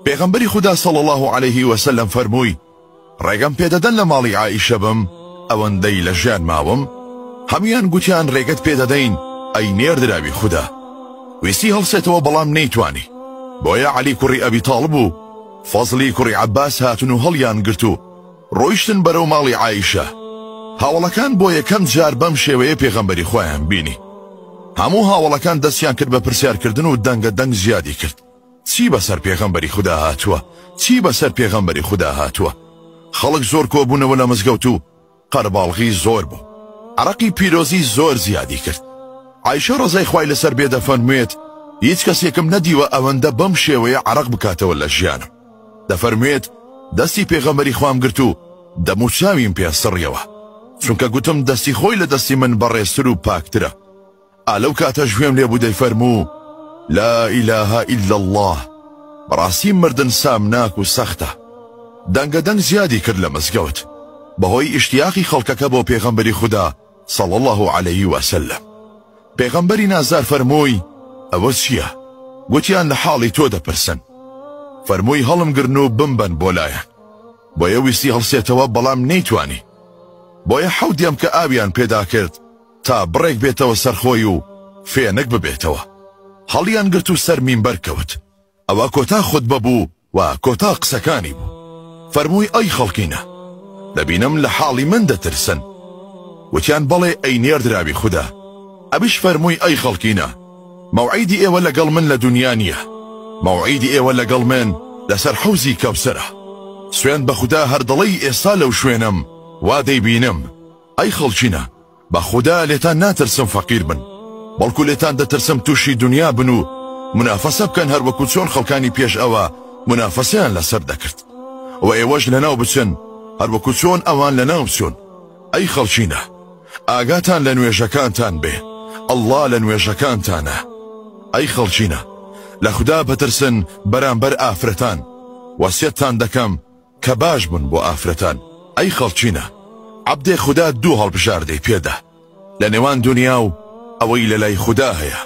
پێغەمبەری خوددا صلی الله عليه وسلم فەرمووی ڕێگەم پێدەدەن لە ماڵی عائیشە بم ئەوەندەی لە ژیان ماوم هەمویان گوتیان ڕێگەت پێدەدەین ئەی نێردراوی خوددا ویستی هەڵسێتەوە بەڵام نەیتوانی بۆیە عەلی کوڕی ئەبی تاڵب و فەزلی کوڕی عەباس هاتن و هەڵیان گرت و ڕۆیشتن بەرەو ماڵی عائیشە هاوڵەکان بۆ یەکەم جار بەم شێوەیە پێغەمبەری خۆیان بینی هەموو هاوڵەکان دەستیان کرد بە پرسیارکردن و دەنگە دەنگ زیادی کرد چی بەسەر پێغەمبەری خوددا هاتووە چی بەسەر پێغەمبەری خوددا هاتووە خەڵک زۆر کۆبوونەوە لە مزگەوت و قەرباڵغی زۆر بوو عەرەقی پیرۆزی زۆر زیادی کرد عایشە ڕەزای خوای لەسەر بێ دەفەرموێت هیچ کەسێکم نەدیوە ئەوەندە بەم شێوەیە عەرەق بکاتەوە لە ژیانم دەفەرموێت دەستی پێغەمبەری خوام گرت و دەموچاویم پێ سڕیەوە چونکە گوتم دەستی خۆی لە دەستی من بەڕێزتر و پاکترە ئالەو کاتە ژوێم لێبوو دەیفەرموو لا إله إلا الله بەڕاستی مردن سامناک و سەختە دەنگە دەنگ زیادی کرد لە مزگەوت بەهۆی ئیشتیاقی خەڵکەکە بۆ پێغەمبەری خوددا صلی الله عليه وسلم پێغەمبەری نازار فەرمووی ئەوە چییە گوتیان لە حاڵی تۆ دەپرسن فەرمووی هەڵم گرن و بمبەن بۆ لایەن بۆیە ویستی هەڵسێتەوە بەڵام نەیتوانی بۆیە حەودیم کە ئاویان پێدا کرد تا بڕێک بێتەوە سەرخۆی و فێنک ببێتەوە هەڵیان گرت و سەر مینبەر کەوت ئەوە کۆتا خودبە بوو و کۆتا قسەکانی بوو فەرمووی ئەی خەڵکینە دەبینم لە حاڵی من دەترسن وتیان بەڵێ ئەی نێردراوی خوددا ئەبیش فەرمووی ئەی خەڵکینە مەوعیدی ئێوە لەگەڵ من لە دونیا نییە مەوعیدی ئێوە لەگەڵ من لەسەر حەوزی کەوسەرە سوێن بە خوددا هەردەڵی ئێستا لەو شوێنم وا دەیبینم ئەی خەڵکینە بە خوددا لێتان ناترسم فەقیر بن بەڵکو لێتان دەترسم تووشی دنیا بن و منافەسە بکەن هەروەکو چۆن خەڵکانی پێش ئەوە منافەسەیان لەسەر دەکرد و ئێوەش لەناو بچن هەروەکو چۆن ئەوان لەناو بچون ئەی خەڵکینە ئاگاتان لە نوێژەکانتان بێ ئەڵڵا لە نوێژەکانتانە ئەی خەڵکینە لە خوددا بەترسن بەرامبەر ئافرەتان وەسیەتتان دەکەم کە باش بن بۆ ئافرەتان ئەی خەڵکینە عەبدێ خوددا دوو هەڵبژاردەی پێدا لە نێوان دنیا و ئەوەی لە لای خوددا هەیە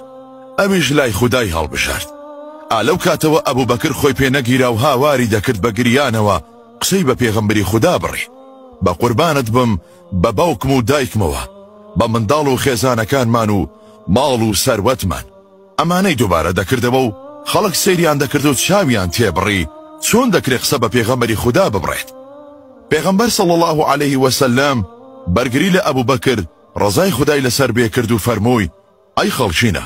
ئەمیش لای خودای هەڵبژارد ئالەو کاتەوە ئەبوو بەکر خۆی پێ نەگیرا و هاواری دەکرد بە گریانەوە قسەی بە پێغەمبەری خوددا بڕی بە قوربانت بم بە باوکم و دایکمەوە بە منداڵ و خێزانەکانمان و ماڵ و سەروەتمان ئەمانەی دووبارە دەکردەوە و خەڵک سەیریان دەکرد و چاویان تێبڕی چۆن دەکرێت قسە بە پێغەمبەری خوددا ببڕێت پێغەمبەر صلی الله عليه وسلم بەرگری لە ئەبوو بەکر ڕزای خودای لەسەر بێ کرد و فەرمووی ئەی خەڵکینە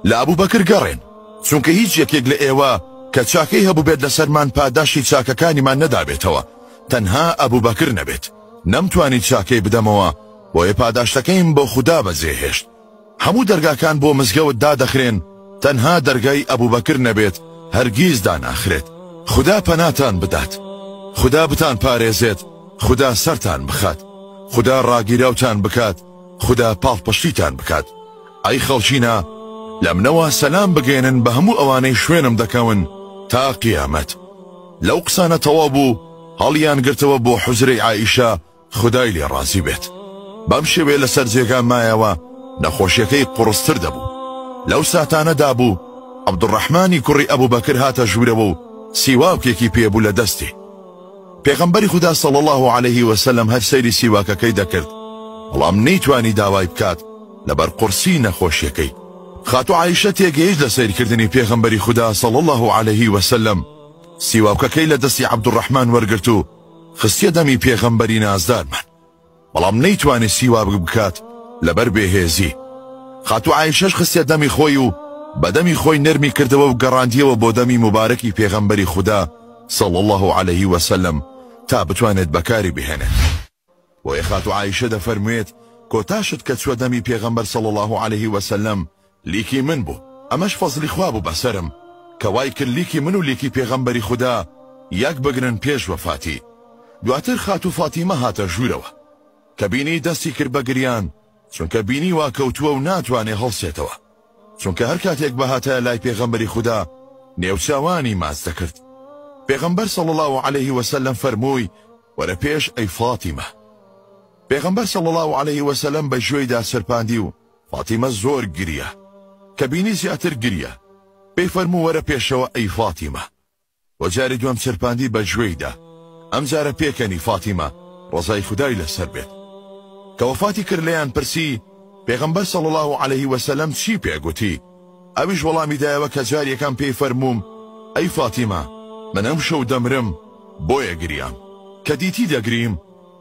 لە ئەبوو بەکر گەڕێن چونکە هیچ یەکێک لە ئێوە کە چاکەی هەبوو بێت لەسەرمان پاداشی چاکەکانیمان نەدابێتەوە تەنها ئەبوو بەکر نەبێت نەمتوانی چاکەی بدەمەوە بۆیە پاداشتەکەیم بۆ خوددا بەجێهێشت هەموو دەرگاکان بۆ مزگەوت دادەخرێن تەنها دەرگای ئەبوو بەکر نەبێت هەرگیز داناخرێت خوددا پەناتان بدات خوددا بتان پارێزێت خوددا سەرتان بخات خوددا ڕاگیراوتان بکات خوددا پاڵپشتیتان بکات ئەی خەڵکینە لە منەوە سەلام بگێنن بە هەموو ئەوانەی شوێنم دەکەون تا قیامەت لەو قسانە تەواو بوو هەڵیان گرتەوە بۆ حوجرەی عائیشە خودای لێ ڕازی بێت بەم شێوەیە لەسەر جێگا مایەوە نەخۆشیەکەی قوڕستر دەبوو لەو ساتانەدا بوو عەبدوڕەحمانی کوڕی ئەبوو بەکر هاتە ژوورەوە و سیواکێکی پێبوو لە دەستی پێغەمبەری خوددا صلی الله عليه وسلم هەر سەیری سیواکەکەی دەکرد بەڵام نەیتوانی داوای بکات لەبەر قورسی نەخۆشیەکەی خاتو عایشە تێگەیشت لە سەیرکردنی پێغەمبەری خوددا صلی الله عليه وسلم سیواکەکەی لە دەستی عەبدوڕەحمان وەرگرت و خستیە دەمی پێغەمبەری نازدارمان بەڵام نەیتوانی سیواک بکات لەبەر بێهێزی خاتو عایشەش خستیە دەمی خۆی و بەدەمی خۆی نەرمی کردەوە و گەڕاندیەوە بۆ دەمی مبارەکی پێغەمبەری خوددا صلی الله عليه وسلم تا بتوانێت بەکاری بهێنێت بۆیە خاتو عایشە دەفەرموێت کۆتاشت کە چوە دەمی پێغەمبەر صلی الله عليه وسلم لیکی من بوو ئەمەش فەزلی خوا بوو بەسەرم کە وای کرد لیکی من و لیکی پێغەمبەری خوددا یەک بگرن پێش وەفاتی دواتر خاتو فاتیمە هاتە ژوورەوە کە بینی دەستی کرد بە گریان چونکە بینی وا کەوتووە و ناتوانێ هەڵسێتەوە چونکە هەر کاتێک بەهاتە لای پێغەمبەری خوددا نێوچاوانی ماچ دەکرد پێغەمبەر صلی الله عليه وسلم فەرمووی وەرە پێش ئەی فاتیمە پێغەمبەر صلی الله عليه وسلم بە ژوێیدا سەرپاندی و فاتیمە زۆر گریە کە بینی زیاتر گریە پێی فەرموو وەرە پێشەوە ئەی فاتیمە وەجاری دوام چرپاندی بە گوێیدا. ئەم جارە پێکەنی فاتیمە ڕزای خودای لەسەر بێت. کە وەفاتی کرد لێیان پرسی پێغەمبەر صلی الله عليه وسلم چی پێگوتی؟ ئەویش وەڵامی دایەوە کە جاریەکان پێی فەرمووم ئەی فاتیمە من ئەم شەو دەمرم بۆیە گریام. کە دیتی دەگریم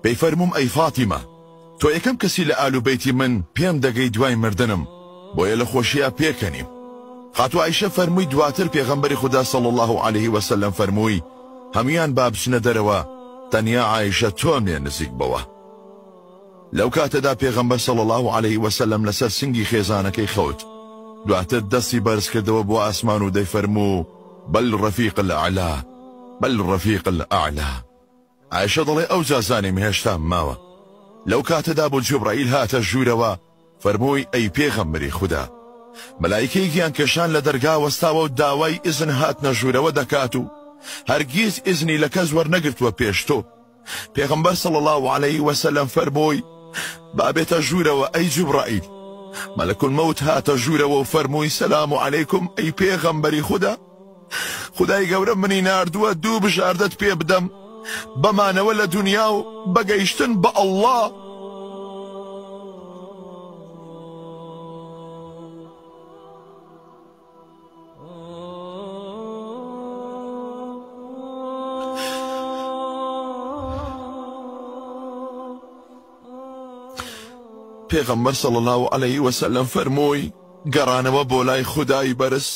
پێی فەرمووم ئەی فاتیمە تۆ یەکەم کەسی لە ئالوبەیتی من پێم دەگەی دوای مردنم بۆیە لە خۆشیە پێکەنیم. خاتو عایشە فەرمووی دواتر پێغەمبەری خوددا صلی الله عليه وسلم فەرمووی هەمویان با بچنە دەرەوە تەنیا عایشە تۆمێ نزیک بەوە. لەو کاتەدا پێغەمبەر صلی الله عليه وسلم لەسەر سنگی خێزانەکەی خەوت. دواتر دەستی بەرز کردەوە بۆ ئاسمان و دەیفەرموو بەل ڕەفیق الأعلا بەل ڕەفیق الأعلا. عایشە دەڵێ ئەو جازانێ هێشتا ماوە. لەو کاتەدا بۆ جوبرائیل هاتە ژوورەوە فەرمووی ئەی پێغەمبەری خوددا مەلایکەیەکیان کێشان لە دەرگا وەستاوە و داوای ئیزن هاتنە ژوورەوە دەکات و هەرگیز ئیزنی لە کەس وەرنەگرتووە پێش تۆ. پێغەمبەر صلی الله عليه وسلم فەرمووی بابێتە ژوورەوە ئەی جوبرائیل. مەلەک المەوت هاتە ژوورەوە و فەرمووی سەلام عەلەیکم ئەی پێغەمبەری خوددا خودای گەورە منی ناردووە دوو بژاردەت پێ بدەم بەمانەوە لە دنیا و بەگەیشتن بە ئەڵڵا. پێغەمبەر صلی الله عليه وسلم فەرمووی گەڕانەوە بۆ لای خودای بەرز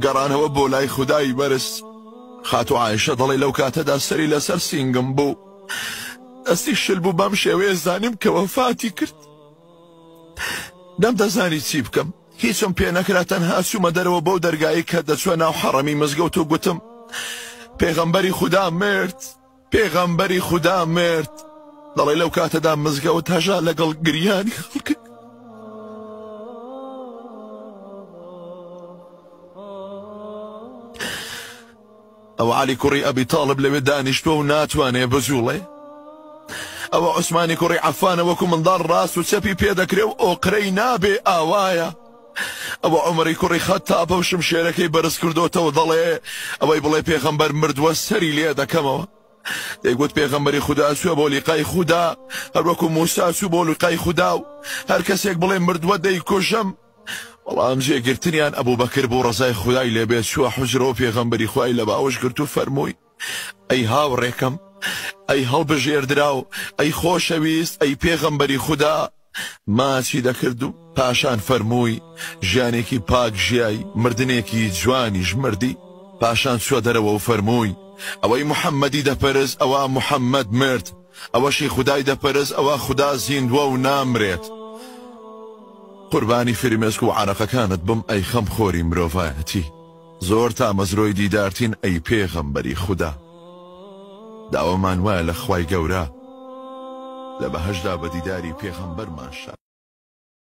گەڕانەوە بۆ لای خودای بەرز. خاتو عایشە دەڵێ لەو کاتەدا سەری لەسەر سینگم بوو دەستی شل بوو بەم شێوەیە زانیم کە وەفاتی کرد. نەمدەزانی چی بکەم هیچم پێ نەکرا تەنها چوومە دەرەوە بەو دەرگایی کە دەچوە ناو حەڕەمی مزگەوت و گوتم پێغەمبەری خوددا مرد پێغەمبەری خوددا مرد. دەڵێ لەو کاتەدا مزگەوت هەژا لەگەڵ گریانی خەڵک. ئەوە عەلی کوڕی ئەبی تاڵب لەوێ دانیشتووە و ناتوانێ بجوڵێ. ئەوە عوسمانی کوڕی عەفانە وەکو منداڵ ڕاست و چەپی پێدەکرێ و ئۆقرەی نابێ ئاوایە. ئەوە عومەری کوڕی خەتابە و شمشێرەکەی بەرز کردوتەوە دەڵێ ئەوەی بڵێ پێغەمبەر مردووە سەری لێ دەکەمەوە. دەیگوت پێغەمبەری خوددا چووە بۆ لیقای خوددا هەروەکو موسا چوو بۆ لیقای خوددا و هەر کەسێک بڵێ مردووە دەیکوژم. بەڵام جێگرتنیان ئەبوو بەکر بۆ ڕزای خودای لێبێت چووە حوجرەوە پێغەمبەری خوای لە باوەش گرت و فەرمووی ئەی هاوڕێکەم ئەی هەڵبژێردراو ئەی خۆشەویست ئەی پێغەمبەری خوددا ماچی دەکرد و پاشان فەرمووی ژیانێکی پاک ژیای مردنێکی جوانیش مردی. پاشان چووە دەرەوە و فەرمووی ئەوەی محەممەدی دەپەرز ئەوە محەممەد مرد ئەوەشی خودای دەپەرز ئەوە خوددا زیندووە و نامرێت. قوربانی فرمێسک و عەرەقەکانت بم ئەی خەمخۆری مرۆڤایەتی زۆر تا مەزرۆی دیدارتین ئەی پێغەمبەری خوددا. داوامان وایە لە خوای گەورە لە بەهەشدا بە دیداری پێغەمبەرمان شاد